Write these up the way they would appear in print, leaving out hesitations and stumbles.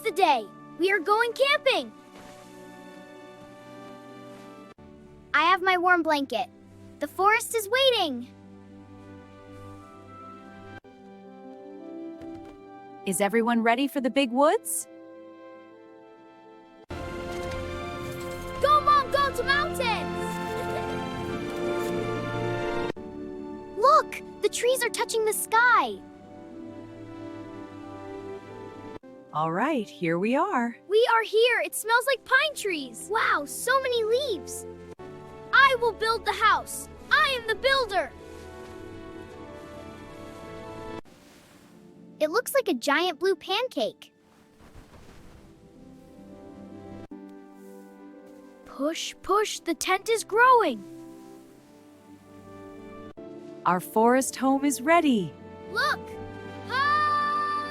the day. We are going camping. I have my warm blanket. The forest is waiting. Is everyone ready for the big woods? Go, Mom, go to mountains! Look, the trees are touching the sky. All right, here we are. We are here. It smells like pine trees. Wow, so many leaves. I will build the house. I am the builder. It looks like a giant blue pancake. Push, push, the tent is growing. Our forest home is ready. Look! Ah!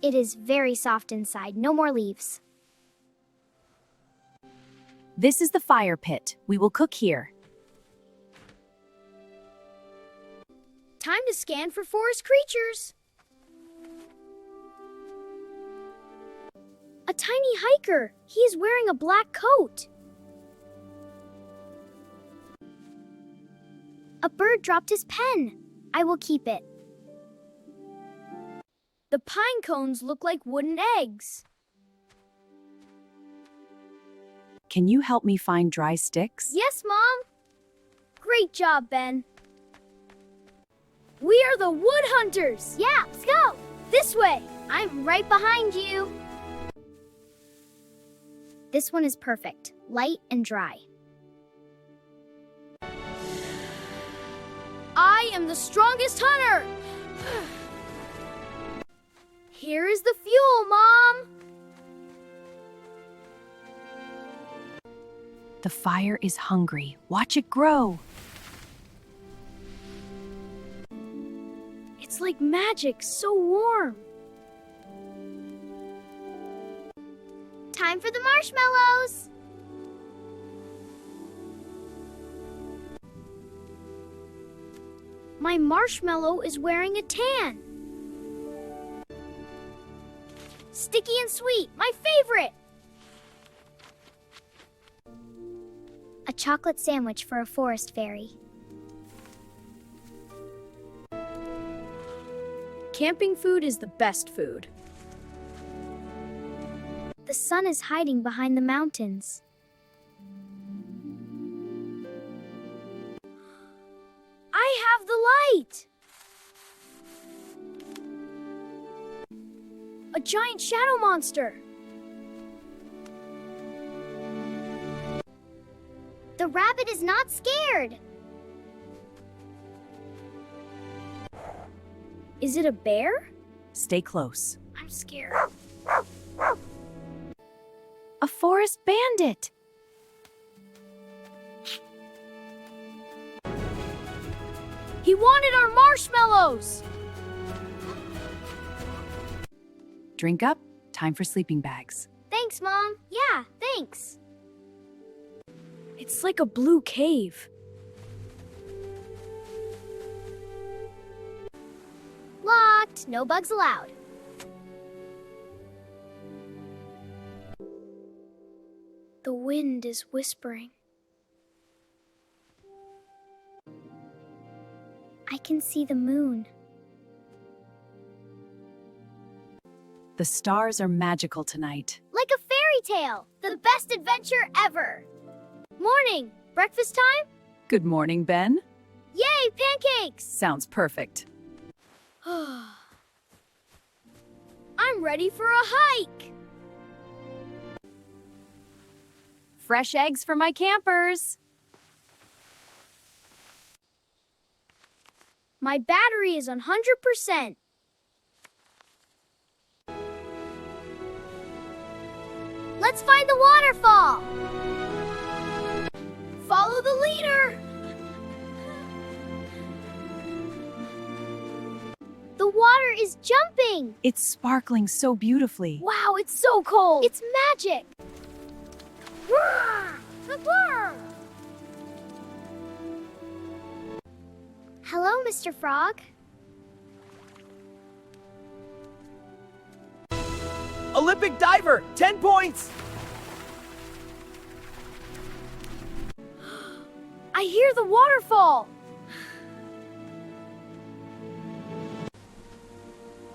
It is very soft inside. No more leaves. This is the fire pit. We will cook here. Time to scan for forest creatures. A tiny hiker. He is wearing a black coat. A bird dropped his pen. I will keep it. The pine cones look like wooden eggs. Can you help me find dry sticks? Yes, Mom. Great job, Ben. We are the wood hunters. Yeah, let's go. This way. I'm right behind you. This one is perfect. Light and dry. I am the strongest hunter. Here is the fuel, Mom. The fire is hungry. Watch it grow. It's like magic, so warm. Time for the marshmallows. My marshmallow is wearing a tan. Sticky and sweet, my favorite. A chocolate sandwich for a forest fairy. Camping food is the best food. The sun is hiding behind the mountains. I have the light! A giant shadow monster. The rabbit is not scared. Is it a bear? Stay close. I'm scared. A forest bandit. He wanted our marshmallows! Drink up. Time for sleeping bags. Thanks, Mom. Yeah, thanks. It's like a blue cave. Locked. No bugs allowed. The wind is whispering. I can see the moon. The stars are magical tonight. Like a fairy tale. The best adventure ever. Morning. Breakfast time? Good morning, Ben. Yay, pancakes! Sounds perfect. I'm ready for a hike. Fresh eggs for my campers. My battery is 100%. Let's find the waterfall. Follow the leader. The water is jumping. It's sparkling so beautifully. Wow, it's so cold. It's magic. Hello, Mr. Frog. Olympic diver, 10 points! I hear the waterfall.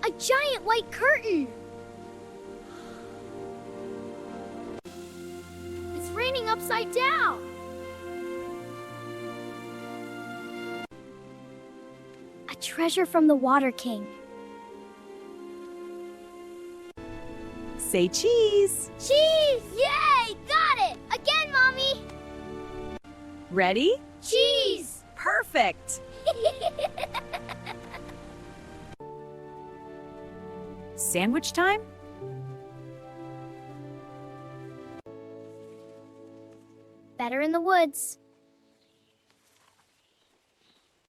A giant white curtain. It's raining upside down. A treasure from the Water King. Say cheese. Cheese! Yay! Got it! Again, Mommy! Ready? Cheese! Perfect. Sandwich time? Better in the woods.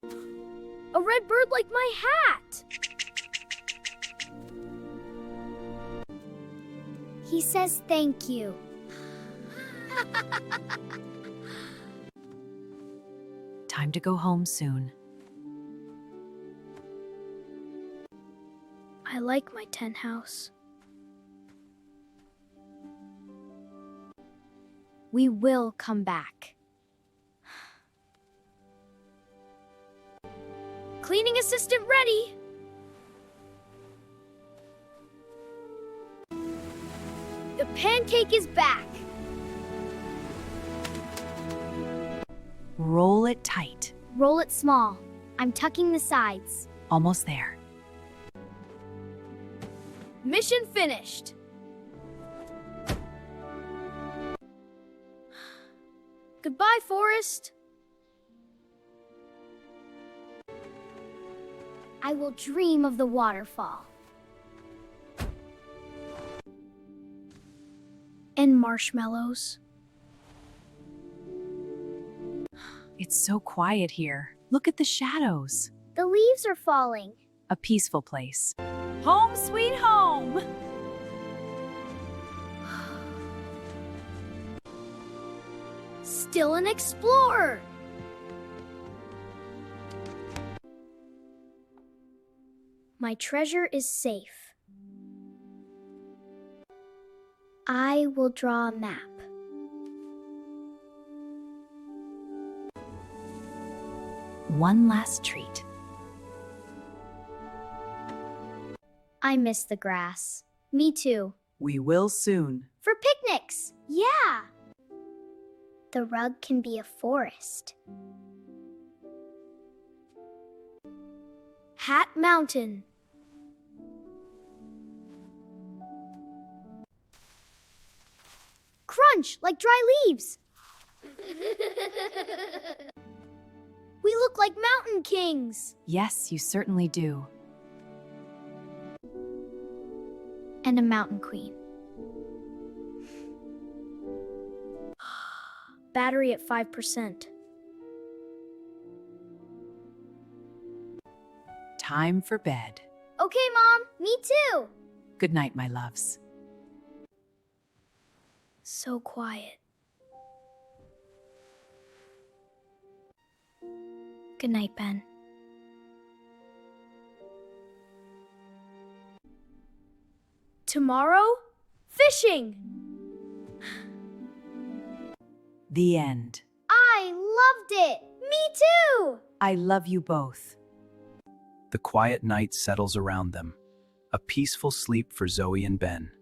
A red bird like my hat. He says thank you. Time to go home soon. I like my tent house. We will come back. Cleaning assistant ready. The pancake is back. Roll it tight. Roll it small. I'm tucking the sides. Almost there. Mission finished. Goodbye, Forest. I will dream of the waterfall. And marshmallows. It's so quiet here. Look at the shadows. The leaves are falling. A peaceful place. Home sweet home! Still an explorer. My treasure is safe. I will draw a map. One last treat. I miss the grass. Me too. We will soon. For picnics. Yeah. The rug can be a forest. Hat Mountain. Crunch like dry leaves. We look like mountain kings. Yes, you certainly do. And a mountain queen. Battery at 5%. Time for bed. Okay, Mom. Me too. Good night, my loves. So quiet. Good night, Ben. Tomorrow? Fishing! The end. I loved it. Me too. I love you both. The quiet night settles around them. A peaceful sleep for Zoe and Ben.